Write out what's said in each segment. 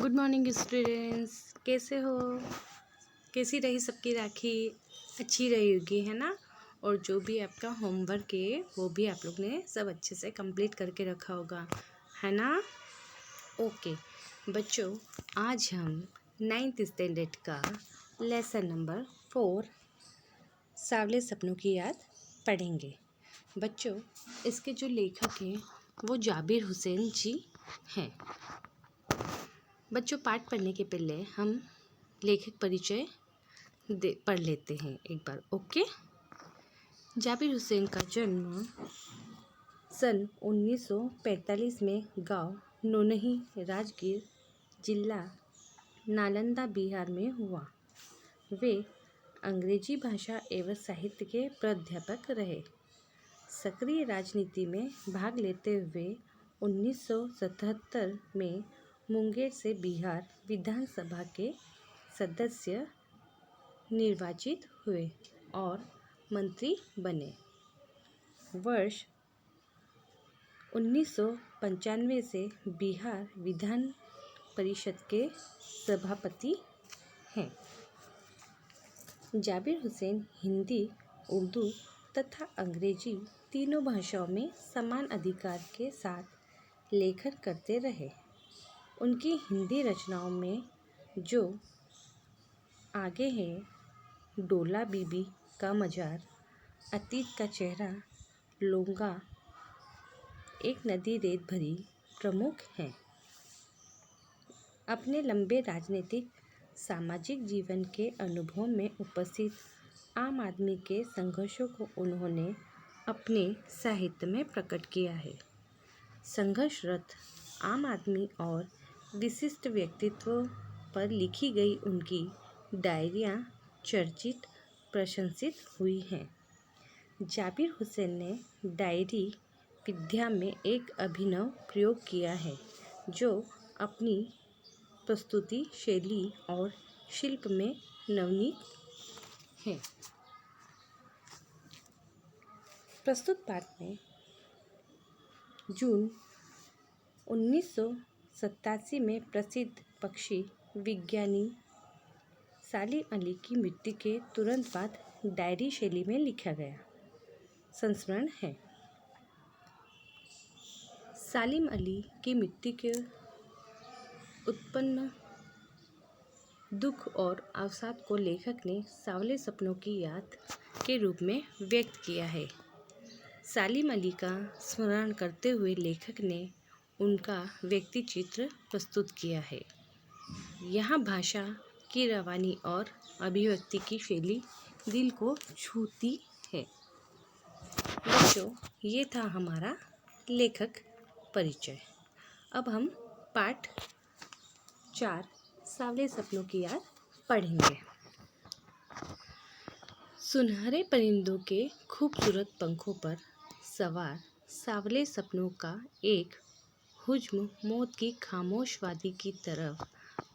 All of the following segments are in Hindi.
Good morning students. कैसे हो? कैसी रही सबकी राखी? अच्छी रही होगी, है ना। और जो भी आपका होमवर्क है वो भी आप लोग ने सब अच्छे से कंप्लीट करके रखा होगा, है ना। ओके बच्चों, आज हम 9th स्टैंडर्ड का लेसन नंबर 4 सांवले सपनों की याद पढ़ेंगे। बच्चों, इसके जो लेखक हैं वो जाबिर हुसैन जी हैं। बच्चों, पाठ पढ़ने के पहले हम लेखक परिचय पढ़ लेते हैं एक बार। ओके। जाबिर हुसैन का जन्म सन 1945 में गांव नोनही, राजगीर जिला नालंदा, बिहार में हुआ। वे अंग्रेजी भाषा एवं साहित्य के प्राध्यापक रहे। सक्रिय राजनीति में भाग लेते हुए 1977 में मुंगेर से बिहार विधानसभा के सदस्य निर्वाचित हुए और मंत्री बने। वर्ष 1995 से बिहार विधान परिषद के सभापति हैं। जाबिर हुसैन हिंदी, उर्दू तथा अंग्रेजी तीनों भाषाओं में समान अधिकार के साथ लेखन करते रहे। उनकी हिंदी रचनाओं में जो आगे है, डोला बीबी का मजार, अतीत का चेहरा, लोंगा, एक नदी रेत भरी प्रमुख हैं। अपने लंबे राजनीतिक सामाजिक जीवन के अनुभव में उपस्थित आम आदमी के संघर्षों को उन्होंने अपने साहित्य में प्रकट किया है। संघर्षरत आम आदमी और विशिष्ट व्यक्तित्वों पर लिखी गई उनकी डायरियाँ चर्चित, प्रशंसित हुई हैं। जाबिर हुसैन ने डायरी विद्या में एक अभिनव प्रयोग किया है, जो अपनी प्रस्तुति शैली और शिल्प में नवीन है। प्रस्तुत पाठ में जून 1987 में प्रसिद्ध पक्षी विज्ञानी सालिम अली की मृत्यु के तुरंत बाद डायरी शैली में लिखा गया संस्मरण है। सालिम अली की मृत्यु के उत्पन्न दुख और अवसाद को लेखक ने सांवले सपनों की याद के रूप में व्यक्त किया है। सालिम अली का स्मरण करते हुए लेखक ने उनका व्यक्ति चित्र प्रस्तुत किया है। यहाँ भाषा की रवानी और अभिव्यक्ति की शैली दिल को छूती है। बच्चों, ये था हमारा लेखक परिचय। अब हम पाठ 4 सांवले सपनों की याद पढ़ेंगे। सुनहरे परिंदों के खूबसूरत पंखों पर सवार सांवले सपनों का एक हुज्म मौत की खामोश वादी की तरफ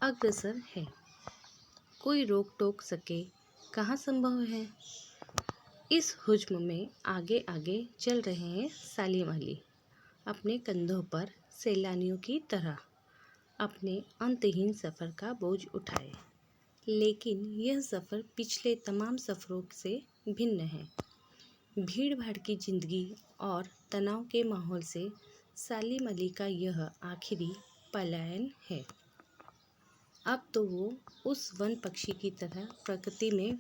अग्रसर है। कोई रोक टोक सके कहाँ संभव है। इस हुज्म में आगे आगे चल रहे हैं सालिम अली, अपने कंधों पर सैलानियों की तरह अपने अंतहीन सफ़र का बोझ उठाए। लेकिन यह सफ़र पिछले तमाम सफ़रों से भिन्न है। भीड़ भाड़ की ज़िंदगी और तनाव के माहौल से सालिम अली का यह आखिरी पलायन है। अब तो वो उस वन पक्षी की तरह प्रकृति में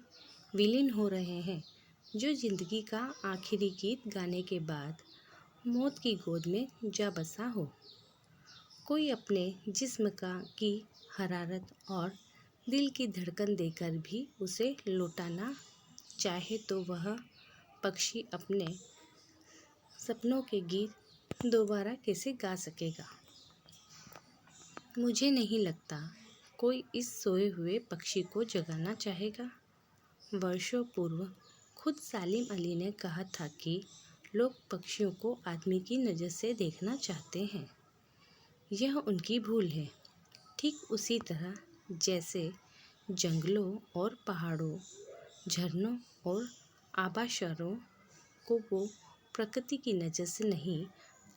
विलीन हो रहे हैं, जो ज़िंदगी का आखिरी गीत गाने के बाद मौत की गोद में जा बसा हो। कोई अपने जिस्म की हरारत और दिल की धड़कन देकर भी उसे लौटाना चाहे तो वह पक्षी अपने सपनों के गीत दोबारा कैसे गा सकेगा। मुझे नहीं लगता कोई इस सोए हुए पक्षी को जगाना चाहेगा। वर्षों पूर्व खुद सालिम अली ने कहा था कि लोग पक्षियों को आदमी की नज़र से देखना चाहते हैं। यह उनकी भूल है। ठीक उसी तरह जैसे जंगलों और पहाड़ों, झरनों और आबाशरों को वो प्रकृति की नज़र से नहीं,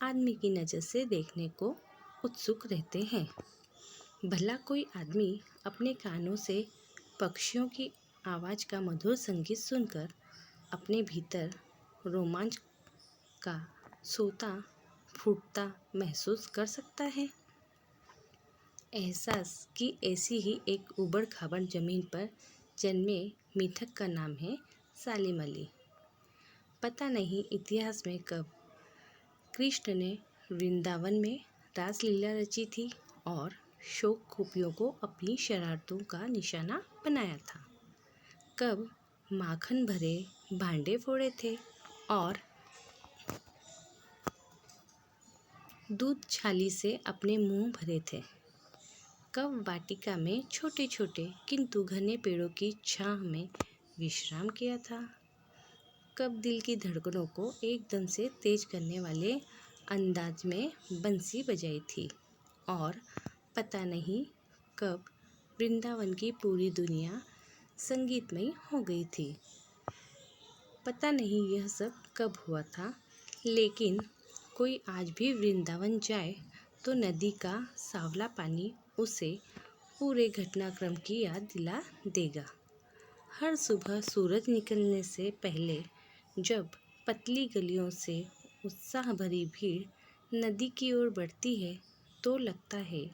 आदमी की नज़र से देखने को उत्सुक रहते हैं। भला कोई आदमी अपने कानों से पक्षियों की आवाज़ का मधुर संगीत सुनकर अपने भीतर रोमांच का सोता फूटता महसूस कर सकता है। एहसास की ऐसी ही एक उबड़ खाबड़ जमीन पर जन्मे मिथक का नाम है सालिम अली। पता नहीं इतिहास में कब कृष्ण ने वृंदावन में रासलीला रची थी और शौक खूबियों को अपनी शरारतों का निशाना बनाया था। कब माखन भरे भांडे फोड़े थे और दूध छाली से अपने मुंह भरे थे। कब वाटिका में छोटे छोटे किंतु घने पेड़ों की छांव में विश्राम किया था। कब दिल की धड़कनों को एकदम से तेज करने वाले अंदाज में बंसी बजाई थी और पता नहीं कब वृंदावन की पूरी दुनिया संगीतमयी हो गई थी। पता नहीं यह सब कब हुआ था, लेकिन कोई आज भी वृंदावन जाए तो नदी का सांवला पानी उसे पूरे घटनाक्रम की याद दिला देगा। हर सुबह सूरज निकलने से पहले जब पतली गलियों से उत्साह भरी भीड़ नदी की ओर बढ़ती है तो लगता है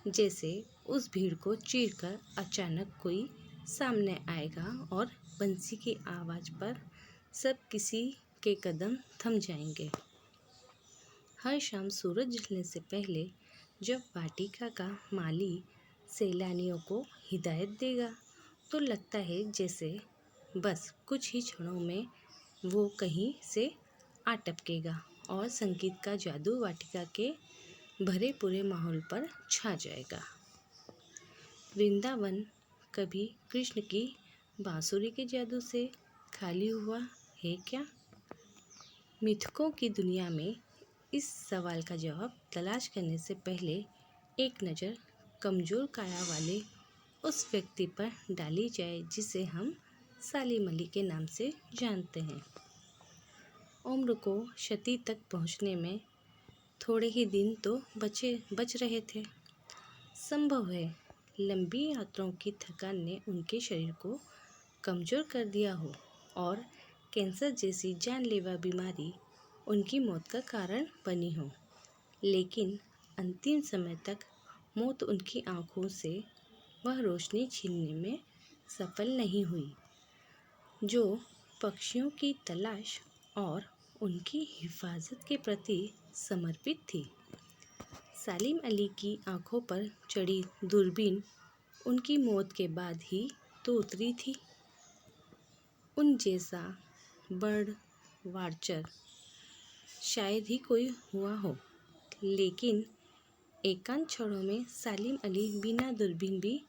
जैसे उस भीड़ को चीरकर अचानक कोई सामने आएगा और बंसी की आवाज़ पर सब किसी के कदम थम जाएंगे। हर शाम सूरज ढलने से पहले जब वाटिका का माली सैलानियों को हिदायत देगा तो लगता है जैसे बस कुछ ही क्षणों में वो कहीं से आ टपकेगा और संगीत का जादू वाटिका के भरे पूरे माहौल पर छा जाएगा। वृंदावन कभी कृष्ण की बांसुरी के जादू से खाली हुआ है क्या? मिथकों की दुनिया में इस सवाल का जवाब तलाश करने से पहले एक नज़र कमज़ोर काया वाले उस व्यक्ति पर डाली जाए जिसे हम सालिम अली के नाम से जानते हैं। उम्र को शती तक पहुंचने में थोड़े ही दिन तो बच रहे थे। संभव है लंबी यात्राओं की थकान ने उनके शरीर को कमज़ोर कर दिया हो और कैंसर जैसी जानलेवा बीमारी उनकी मौत का कारण बनी हो, लेकिन अंतिम समय तक मौत उनकी आँखों से वह रोशनी छीनने में सफल नहीं हुई जो पक्षियों की तलाश और उनकी हिफाजत के प्रति समर्पित थी। सालिम अली की आँखों पर चढ़ी दूरबीन उनकी मौत के बाद ही तो उतरी थी। उन जैसा बर्ड वाचर शायद ही कोई हुआ हो, लेकिन एकांत क्षणों में सालिम अली बिना दूरबीन भी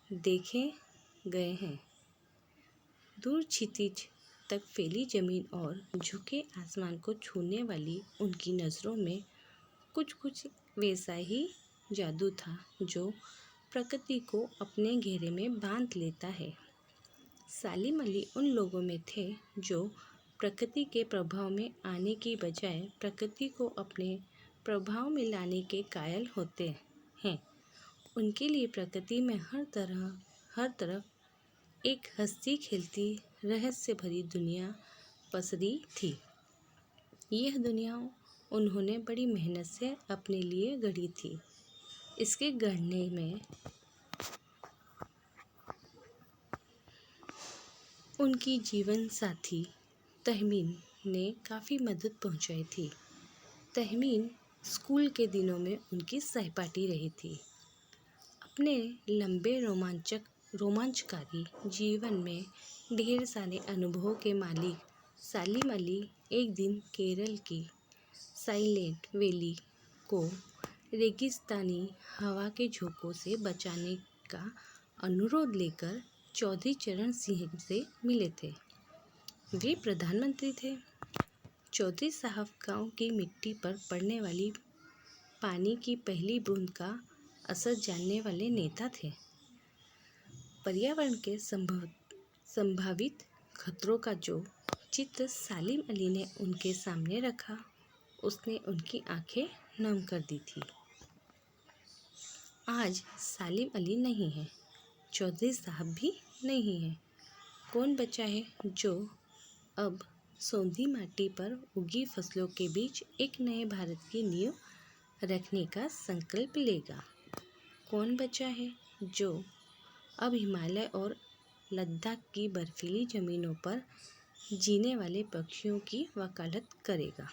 देखे गए हैं। दूर क्षितिज तक फैली जमीन और झुके आसमान को छूने वाली उनकी नज़रों में कुछ वैसा ही जादू था जो प्रकृति को अपने घेरे में बांध लेता है। सालिम अली उन लोगों में थे जो प्रकृति के प्रभाव में आने की बजाय प्रकृति को अपने प्रभाव में लाने के कायल होते हैं। उनके लिए प्रकृति में हर तरफ एक हंसती खेलती रहस्य भरी दुनिया पसरी थी। यह दुनिया उन्होंने बड़ी मेहनत से अपने लिए गढ़ी थी। इसके गढ़ने में उनकी जीवन साथी तहमीन ने काफ़ी मदद पहुंचाई थी। तहमीन स्कूल के दिनों में उनकी सहपाठी रही थी। अपने लंबे रोमांचकारी जीवन में ढेर सारे अनुभवों के मालिक सालिम अली एक दिन केरल की साइलेंट वैली को रेगिस्तानी हवा के झोंकों से बचाने का अनुरोध लेकर चौधरी चरण सिंह से मिले थे। वे प्रधानमंत्री थे। चौधरी साहब गांव की मिट्टी पर पड़ने वाली पानी की पहली बूंद का असर जानने वाले नेता थे। पर्यावरण के संभावित खतरों का जो चित्र सालिम अली ने उनके सामने रखा, उसने उनकी आंखें नम कर दी थी। आज सालिम अली नहीं है, चौधरी साहब भी नहीं है। कौन बचा है जो अब सोंधी माटी पर उगी फसलों के बीच एक नए भारत की नींव रखने का संकल्प लेगा? कौन बचा है जो अब हिमालय और लद्दाख की बर्फीली ज़मीनों पर जीने वाले पक्षियों की वकालत करेगा?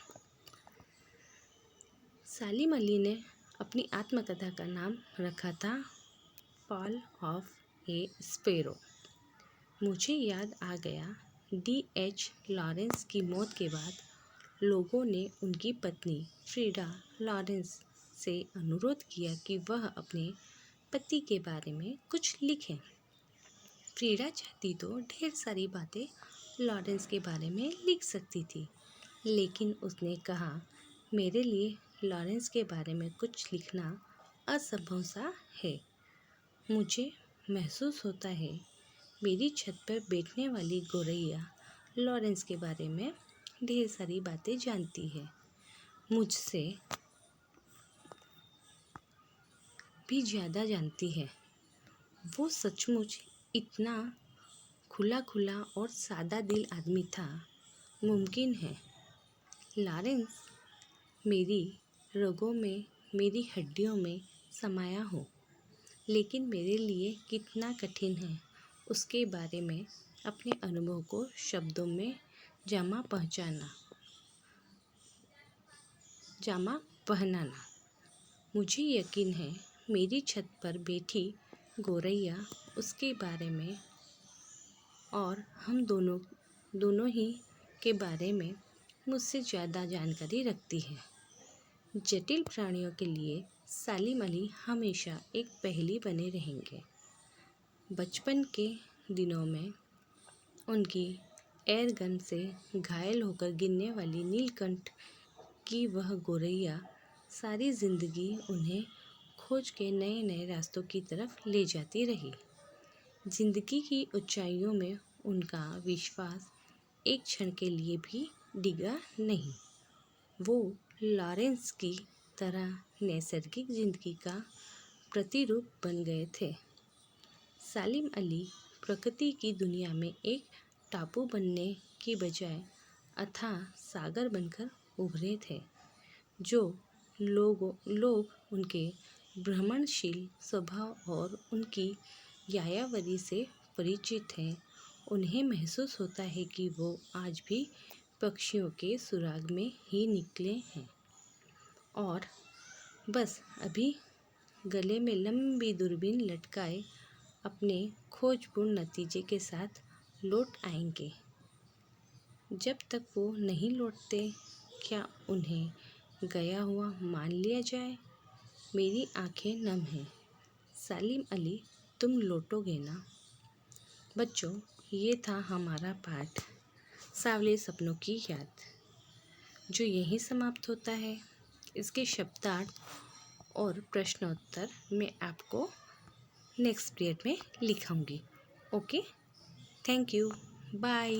सालिम अली ने अपनी आत्मकथा का नाम रखा था फॉल ऑफ ए स्पैरो। मुझे याद आ गया, D.H. लॉरेंस की मौत के बाद लोगों ने उनकी पत्नी फ्रीडा लॉरेंस से अनुरोध किया कि वह अपने पति के बारे में कुछ लिखें। फ्रीडा चाहती तो ढेर सारी बातें लॉरेंस के बारे में लिख सकती थी, लेकिन उसने कहा, मेरे लिए लॉरेंस के बारे में कुछ लिखना असंभव सा है। मुझे महसूस होता है मेरी छत पर बैठने वाली गौरैया लॉरेंस के बारे में ढेर सारी बातें जानती है, मुझसे भी ज़्यादा जानती है। वो सचमुच इतना खुला खुला और सादा दिल आदमी था। मुमकिन है लॉरेंस मेरी रगों में, मेरी हड्डियों में समाया हो, लेकिन मेरे लिए कितना कठिन है उसके बारे में अपने अनुभव को शब्दों में जामा पहनाना। मुझे यकीन है मेरी छत पर बैठी गौरैया उसके बारे में और हम दोनों ही के बारे में मुझसे ज़्यादा जानकारी रखती है। जटिल प्राणियों के लिए सालिम अली हमेशा एक पहेली बने रहेंगे। बचपन के दिनों में उनकी एयर गन से घायल होकर गिरने वाली नीलकंठ की वह गौरैया सारी ज़िंदगी उन्हें खोज के नए नए रास्तों की तरफ ले जाती रही। जिंदगी की ऊंचाइयों में उनका विश्वास एक क्षण के लिए भी डिगा नहीं। वो लॉरेंस की तरह नैसर्गिक जिंदगी का प्रतिरूप बन गए थे। सालिम अली प्रकृति की दुनिया में एक टापू बनने की बजाय अथाह सागर बनकर उभरे थे। जो लोग उनके भ्रमणशील स्वभाव और उनकी यायावरी से परिचित हैं, उन्हें महसूस होता है कि वो आज भी पक्षियों के सुराग में ही निकले हैं और बस अभी गले में लंबी दूरबीन लटकाए अपने खोजपूर्ण नतीजे के साथ लौट आएंगे। जब तक वो नहीं लौटते, क्या उन्हें गया हुआ मान लिया जाए? मेरी आंखें नम हैं। सालिम अली, तुम लौटोगे ना? बच्चों, ये था हमारा पाठ सांवले सपनों की याद, जो यहीं समाप्त होता है। इसके शब्दार्थ और प्रश्नोत्तर मैं आपको नेक्स्ट पीरियड में लिखाऊंगी। Okay, thank you, bye.